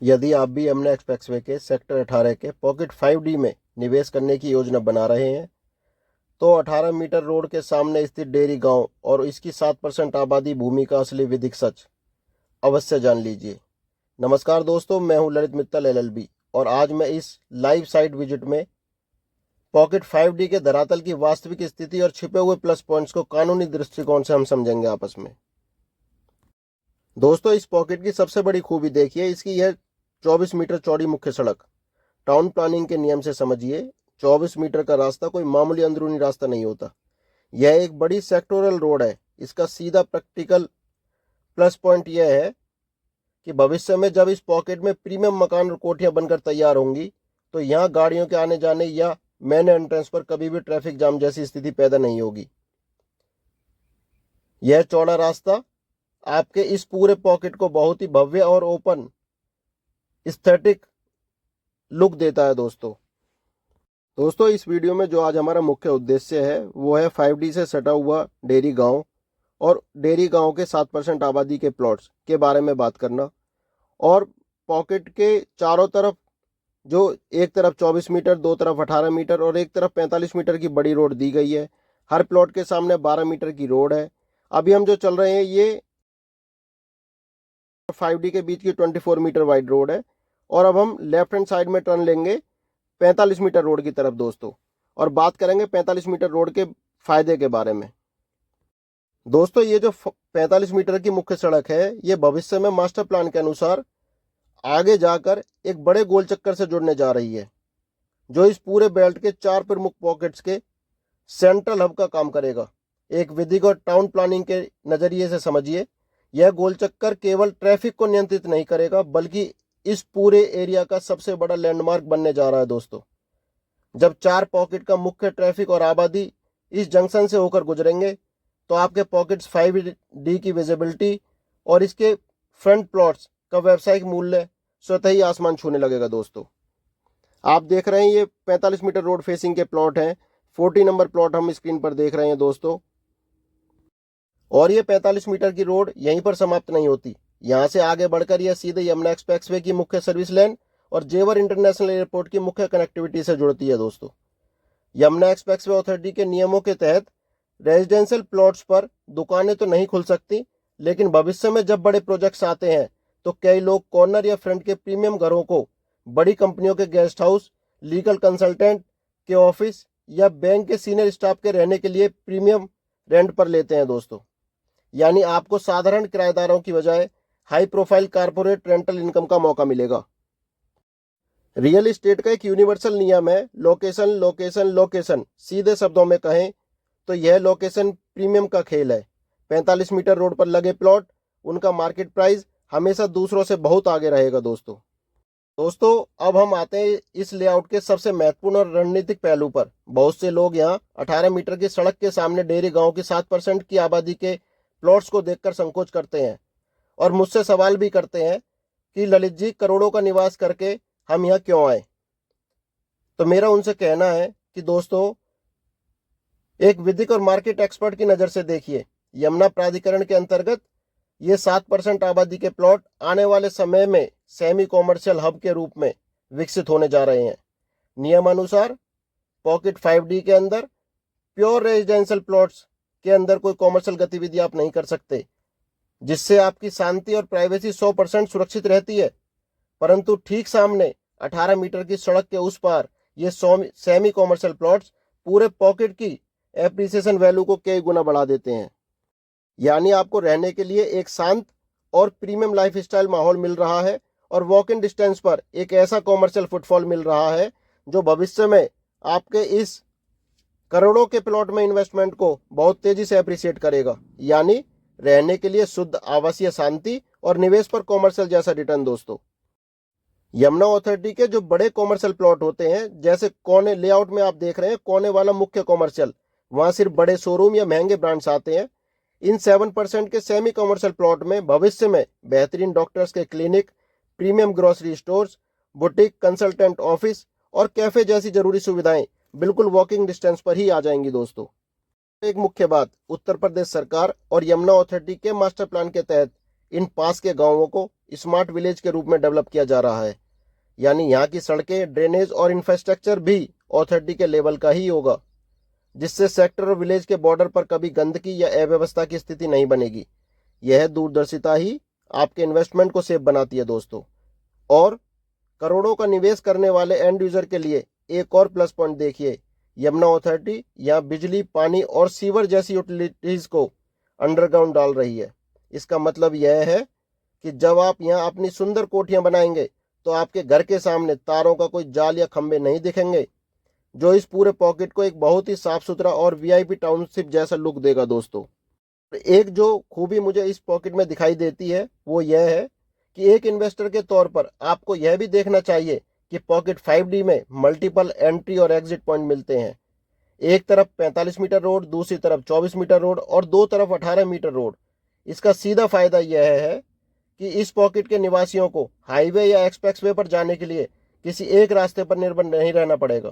यदि आप भी यमुना एक्सप्रेसवे के सेक्टर 18 के पॉकेट 5D में निवेश करने की योजना बना रहे हैं तो 18 मीटर रोड के सामने स्थित डेयरी गांव और इसकी 7% आबादी भूमि का असली विधिक सच अवश्य जान लीजिए। नमस्कार दोस्तों, मैं हूं ललित मित्तल LLB और आज मैं इस लाइव साइट विजिट में पॉकेट 5D के धरातल की वास्तविक स्थिति और छिपे हुए प्लस पॉइंट्स को कानूनी दृष्टिकोण से हम समझेंगे आपस में। दोस्तों, इस पॉकेट की सबसे बड़ी खूबी देखिए, इसकी यह 24 मीटर चौड़ी मुख्य सड़क। टाउन प्लानिंग के नियम से समझिए, 24 मीटर का रास्ता कोई मामूली अंदरूनी रास्ता नहीं होता। यह एक बड़ी सेक्टोरल रोड है। इसका सीधा प्रैक्टिकल प्लस पॉइंट यह है कि भविष्य में जब इस पॉकेट में प्रीमियम मकान और कोठियां बनकर तैयार होंगी तो यहाँ गाड़ियों के आने जाने या मेन एंट्रेंस पर कभी भी ट्रैफिक जाम जैसी स्थिति पैदा नहीं होगी। यह चौड़ा रास्ता आपके इस पूरे पॉकेट को बहुत ही भव्य और ओपन एस्थेटिक लुक देता है। दोस्तों इस वीडियो में जो आज हमारा मुख्य उद्देश्य है वो है 5D से सटा हुआ डेयरी गांव और डेयरी गांव के 7% आबादी के प्लॉट्स के बारे में बात करना, और पॉकेट के चारों तरफ जो एक तरफ 24 मीटर, दो तरफ 18 मीटर और एक तरफ 45 मीटर की बड़ी रोड दी गई है। हर प्लॉट के सामने 12 मीटर की रोड है। अभी हम जो चल रहे हैं ये 5D के बीच की 24 मीटर वाइड रोड है और अब हम लेफ्ट हैंड साइड में टर्न लेंगे 45 मीटर रोड की तरफ दोस्तों, और बात करेंगे 45 मीटर रोड के फायदे के बारे में। दोस्तों ये जो 45 मीटर की मुख्य सड़क है ये भविष्य में मास्टर प्लान के अनुसार आगे जाकर एक बड़े गोल चक्कर से जुड़ने जा रही है, जो इस पूरे बेल्ट के 4 प्रमुख पॉकेट्स के सेंट्रल हब का काम करेगा। एक विधिक और टाउन प्लानिंग के नजरिए से समझिए, यह गोल चक्कर केवल ट्रैफिक को नियंत्रित नहीं करेगा बल्कि इस पूरे एरिया का सबसे बड़ा लैंडमार्क बनने जा रहा है दोस्तों। जब 4 पॉकेट का मुख्य ट्रैफिक और आबादी इस जंक्शन से होकर गुजरेंगे तो आपके पॉकेट्स 5D की विजिबिलिटी और इसके फ्रंट प्लॉट्स का व्यावसायिक मूल्य स्वतः ही आसमान छूने लगेगा दोस्तों। आप देख रहे हैं ये 45 मीटर रोड फेसिंग के प्लॉट हैं। 40 नंबर प्लॉट हम स्क्रीन पर देख रहे हैं दोस्तों, और ये 45 मीटर की रोड यहीं पर समाप्त नहीं होती। यहाँ से आगे बढ़कर यह सीधे यमुना एक्सप्रेसवे की मुख्य सर्विस लेन और जेवर इंटरनेशनल एयरपोर्ट की मुख्य कनेक्टिविटी से जुड़ती है दोस्तों। यमुना एक्सप्रेसवे अथॉरिटी के नियमों के तहत रेजिडेंशियल प्लॉट्स पर दुकानें तो नहीं खुल सकती, लेकिन भविष्य में जब बड़े प्रोजेक्ट्स आते हैं तो कई लोग कॉर्नर या फ्रंट के प्रीमियम घरों को बड़ी कंपनियों के गेस्ट हाउस, लीगल कंसल्टेंट के ऑफिस या बैंक के सीनियर स्टाफ के रहने के लिए प्रीमियम रेंट पर लेते हैं दोस्तों। यानी आपको साधारण किराएदारों की बजाय high profile corporate rental income का मौका मिलेगा। रियल एस्टेट का एक यूनिवर्सल नियम है, लोकेशन लोकेशन लोकेशन। सीधे शब्दों में कहें तो यह लोकेशन प्रीमियम का खेल है। 45 मीटर रोड पर लगे प्लॉट, उनका मार्केट प्राइस हमेशा दूसरों से बहुत आगे रहेगा दोस्तों। अब हम आते हैं इस लेआउट के सबसे महत्वपूर्ण और रणनीतिक पहलू पर। बहुत से लोग यहाँ 18 मीटर की सड़क के सामने डेयरी गांव की 7% की आबादी के प्लॉट्स को देखकर संकोच करते हैं और मुझसे सवाल भी करते हैं कि ललित जी, करोड़ों का निवास करके हम यहाँ क्यों आए। तो मेरा उनसे कहना है कि दोस्तों, एक विधिक और मार्केट एक्सपर्ट की नज़र से देखिए, यमुना प्राधिकरण के अंतर्गत ये 7% आबादी के प्लॉट आने वाले समय में सेमी कॉमर्शियल हब के रूप में विकसित होने जा रहे हैं। नियमानुसार पॉकेट 5D के अंदर प्योर रेजिडेंशियल प्लॉट्स के अंदर कोई कॉमर्शियल गतिविधि आप नहीं कर सकते, जिससे आपकी शांति और प्राइवेसी 100% सुरक्षित रहती है। परंतु ठीक सामने 18 मीटर की सड़क के उस पार ये सेमी कॉमर्शियल प्लॉट्स पूरे पॉकेट की एप्रिसिएशन वैल्यू को कई गुना बढ़ा देते हैं। यानी आपको रहने के लिए एक शांत और प्रीमियम लाइफस्टाइल माहौल मिल रहा है और वॉक इन डिस्टेंस पर एक ऐसा कॉमर्शियल फुटफॉल मिल रहा है जो भविष्य में आपके इस करोड़ों के प्लॉट में इन्वेस्टमेंट को बहुत तेजी से अप्रिशिएट करेगा। यानी रहने के लिए शुद्ध आवासीय शांति और निवेश पर कॉमर्शियल जैसा रिटर्न दोस्तों। यमुना अथॉरिटी के जो बड़े कॉमर्शियल प्लॉट होते हैं, जैसे कोने लेआउट में आप देख रहे हैं कोने वाला मुख्य कॉमर्शियल, वहां सिर्फ बड़े शोरूम या महंगे ब्रांड्स आते हैं। इन 7% के सेमी कॉमर्शियल प्लॉट में भविष्य में बेहतरीन डॉक्टर्स के clinic, premium grocery stores, boutique, consultant office और कैफे जैसी जरूरी सुविधाएं बिल्कुल वॉकिंग डिस्टेंस पर ही आ जाएंगी दोस्तों। एक मुख्य बात, उत्तर प्रदेश सरकार और यमुना अथॉरिटी के मास्टर प्लान के तहत इन पास के गांवों को स्मार्ट विलेज के रूप में डेवलप किया जा रहा है। यानी यहाँ की सड़कें, ड्रेनेज और इंफ्रास्ट्रक्चर भी अथॉरिटी के लेवल का ही होगा, जिससे सेक्टर और विलेज के बॉर्डर पर कभी गंदगी या अव्यवस्था की स्थिति नहीं बनेगी। यह दूरदर्शिता ही आपके इन्वेस्टमेंट को सेफ बनाती है दोस्तों। और करोड़ों का निवेश करने वाले एंड यूजर के लिए एक और प्लस पॉइंट देखिए, यमुना अथॉरिटी यहाँ बिजली, पानी और सीवर जैसी यूटिलिटीज को अंडरग्राउंड डाल रही है। इसका मतलब यह है कि जब आप यहाँ अपनी सुंदर कोठियां बनाएंगे तो आपके घर के सामने तारों का कोई जाल या खंभे नहीं दिखेंगे, जो इस पूरे पॉकेट को एक बहुत ही साफ सुथरा और वीआईपी टाउनशिप जैसा लुक देगा दोस्तों। एक जो खूबी मुझे इस पॉकेट में दिखाई देती है वो यह है कि एक इन्वेस्टर के तौर पर आपको यह भी देखना चाहिए कि पॉकेट 5D में मल्टीपल एंट्री और एग्जिट पॉइंट मिलते हैं। एक तरफ 45 मीटर रोड, दूसरी तरफ 24 मीटर रोड और दो तरफ 18 मीटर रोड। इसका सीधा फायदा यह है कि इस पॉकेट के निवासियों को हाईवे या एक्सप्रेसवे पर जाने के लिए किसी एक रास्ते पर निर्भर नहीं रहना पड़ेगा।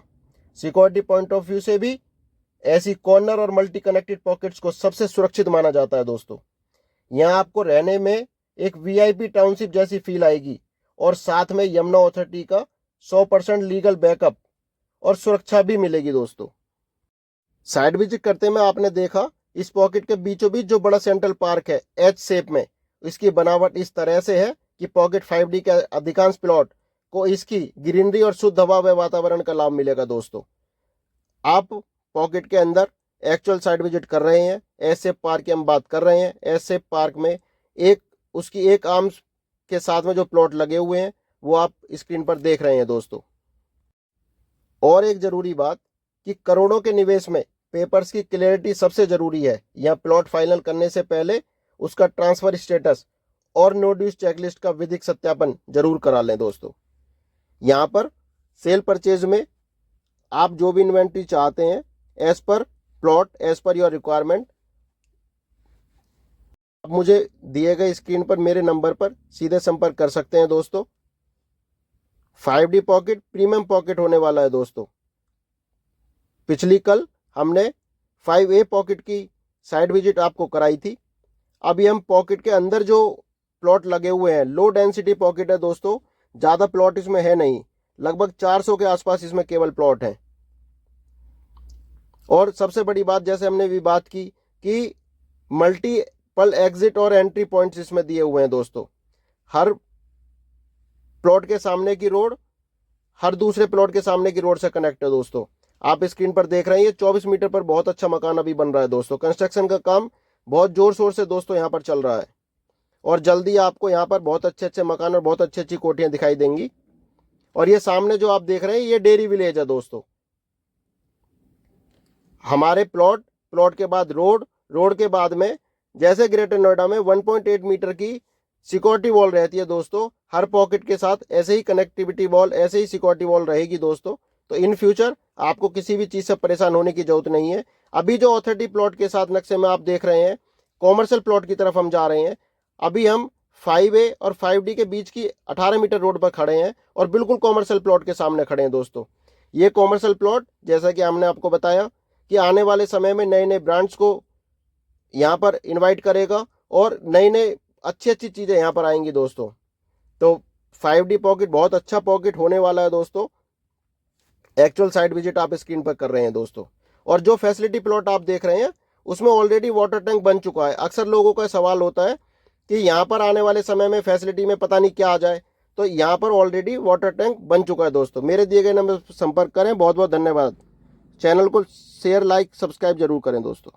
सिक्योरिटी पॉइंट ऑफ व्यू से भी ऐसी कॉर्नर और मल्टी कनेक्टेड पॉकेट्स को सबसे सुरक्षित माना जाता है दोस्तों। यहाँ आपको रहने में एक वीआईपी टाउनशिप जैसी फील आएगी और साथ में यमुना अथॉरिटी का 100% लीगल बैकअप और सुरक्षा भी मिलेगी दोस्तों। साइड विजिट करते में आपने देखा इस पॉकेट के बीचों बीच जो बड़ा सेंट्रल पार्क है एच शेप में, इसकी बनावट इस तरह से है कि पॉकेट 5D के अधिकांश प्लॉट को इसकी ग्रीनरी और शुद्ध हवा व वातावरण का लाभ मिलेगा दोस्तों। आप पॉकेट के अंदर एक्चुअल साइड विजिट कर रहे हैं, एस शेप पार्क की हम बात कर रहे हैं। एस शेप पार्क में उसकी एक आर्म के साथ में जो प्लॉट लगे हुए हैं वो आप स्क्रीन पर देख रहे हैं दोस्तों। और एक जरूरी बात कि करोड़ों के निवेश में पेपर्स की क्लियरिटी सबसे जरूरी है। यह प्लॉट फाइनल करने से पहले उसका ट्रांसफर स्टेटस और नो ड्यूज चेकलिस्ट का विधिक सत्यापन जरूर करा लें दोस्तों। यहाँ पर सेल परचेज में आप जो भी इन्वेंट्री चाहते हैं as per plot, as per your requirement, आप मुझे दिए गए स्क्रीन पर मेरे नंबर पर सीधे संपर्क कर सकते हैं दोस्तों। 5D पॉकेट प्रीमियम पॉकेट होने वाला है दोस्तों। पिछली कल हमने 5A पॉकेट की साइड विजिट आपको कराई थी। अभी हम पॉकेट के अंदर जो प्लॉट लगे हुए हैं, लो डेंसिटी पॉकेट है दोस्तों, ज़्यादा प्लॉट इसमें है नहीं, लगभग 400 के आसपास इसमें केवल प्लॉट हैं। और सबसे बड़ी बात, जैसे हमने भी बात की कि मल्टीपल एग्जिट और एंट्री पॉइंट्स इसमें दिए हुए हैं दोस्तों। हर प्लॉट के सामने की रोड हर दूसरे प्लॉट के सामने की रोड से कनेक्ट है दोस्तों। आप स्क्रीन पर देख रहे हैं 24 मीटर पर बहुत अच्छा मकान अभी बन रहा है दोस्तों। कंस्ट्रक्शन का काम बहुत जोर शोर से दोस्तों यहाँ पर चल रहा है और जल्दी आपको यहाँ पर बहुत अच्छे अच्छे मकान और बहुत अच्छी अच्छी कोठियाँ दिखाई देंगी। और ये सामने जो आप देख रहे हैं ये डेयरी विलेज है दोस्तों। हमारे प्लॉट के बाद रोड के बाद में जैसे ग्रेटर नोएडा में 1.8 मीटर की सिक्योरिटी वॉल रहती है दोस्तों, हर पॉकेट के साथ ऐसे ही कनेक्टिविटी वॉल, ऐसे ही सिक्योरिटी वॉल रहेगी दोस्तों। तो इन फ्यूचर आपको किसी भी चीज़ से परेशान होने की जरूरत नहीं है। अभी जो अथॉरिटी प्लॉट के साथ नक्शे में आप देख रहे हैं, कॉमर्शियल प्लॉट की तरफ हम जा रहे हैं। अभी हम 5A और 5D के बीच की 18 मीटर रोड पर खड़े हैं और बिल्कुल कॉमर्शियल प्लॉट के सामने खड़े हैं दोस्तों। ये कॉमर्शियल प्लॉट, जैसा कि हमने आपको बताया कि आने वाले समय में नए नए ब्रांड्स को यहाँ पर इन्वाइट करेगा और नई नई अच्छी अच्छी चीज़ें यहाँ पर आएंगी दोस्तों। तो 5D पॉकेट बहुत अच्छा पॉकेट होने वाला है दोस्तों। एक्चुअल साइट विजिट आप स्क्रीन पर कर रहे हैं दोस्तों। और जो फैसिलिटी प्लॉट आप देख रहे हैं उसमें ऑलरेडी वाटर टैंक बन चुका है। अक्सर लोगों का सवाल होता है कि यहाँ पर आने वाले समय में फैसिलिटी में पता नहीं क्या आ जाए, तो यहाँ पर ऑलरेडी वाटर टैंक बन चुका है दोस्तों। मेरे दिए गए नंबर पर संपर्क करें। बहुत बहुत धन्यवाद। चैनल को शेयर, लाइक, सब्सक्राइब जरूर करें दोस्तों।